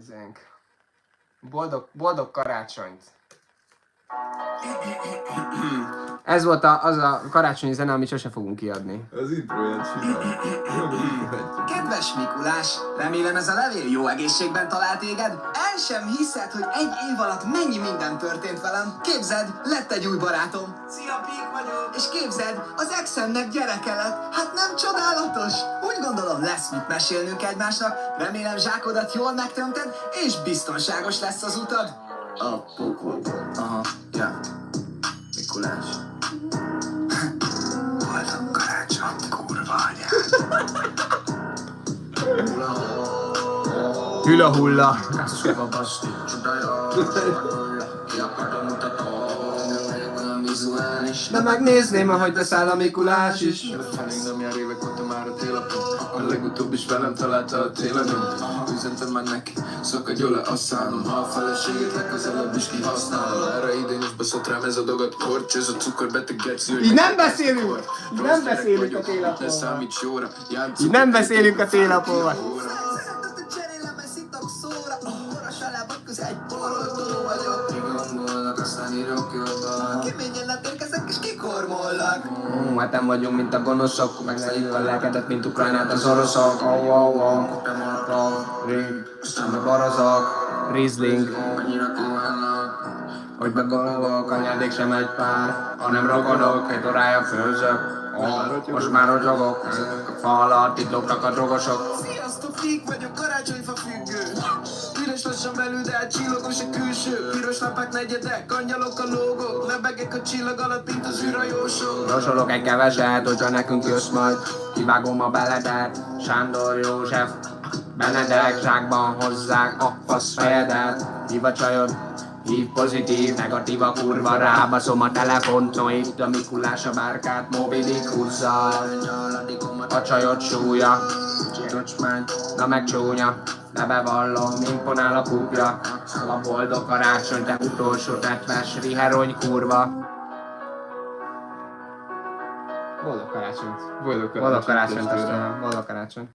Nézzünk. Boldog karácsonyt. Ez volt az a karácsonyi zene, amit sose fogunk kiadni. Az intróját csinálja. Kedves Mikulás, remélem ez a levél jó egészségben talált téged. El sem hiszed, hogy egy év alatt mennyi minden történt velem. Képzeld, lett egy új barátom. Szia, Pík vagyok. És képzeld, az exemnek gyereke lett. Hát nem csodálatos? Úgy gondolom, lesz mit mesélnünk egymásnak. Remélem zsákodat jól megtömted, és biztonságos lesz az utad. A pokolból. Aha, ja. Mikulás. Boldog karácsony, kurva anyád. Hüla hulla. De megnézném, ahogy beszáll a Mikulás is. Felénk nem jár, évek óta már a télapon. A legutóbb is velem találta a téladon. Üzentem már neki, szakadj le a szálom. Ha a feleségét legközelebb is kihasználom. Erre idén is baszott rám ez a dolgot korcs. Ez a cukorbeteg geci, hogy Így nem beszélünk! Így nem beszélünk a ne télapóval. számíts jóra. Így nem beszélünk a télapóval. Keményen lepérkezek és kikormollak. Hát nem vagyunk, mint a gonoszok, megszálljuk a lelkedet, mint Ukrajnát az oroszok. A barozok, Riesling, hogy begologok, anyádék sem egy pár, hanem rokonok, egy orája főzök. Most már rogyogok, a fal alatt itt lopnak a drogosok. Sziasztok, Fik vagyok, karácsonyfa függő. Üres lassan belül, de hát csillogos a külső. Piros lapák negyedek, angyalok a lógok. Lebegek a csillag alatt, mint az űrhajósok. Rosolok egy keveset, hogyha nekünk jössz majd. Kivágom a beledet, Sándor József. Benedek, zsákban hozzák a fasz fejedet. Hív a csajod, hív pozitív, negatív a kurva, rábaszom a telefont, no itt a Mikulás a bárkát, Moby-Dick húzza. A csajod súlya, csúcsmány, na meg csúnya, de bevallom, imponál a kúpja. A boldog karácsony, te utolsó tetves, riherony kurva. Boldog karácsonyt. Boldog Boldog karácsonyt, testvérem. boldog karácsony.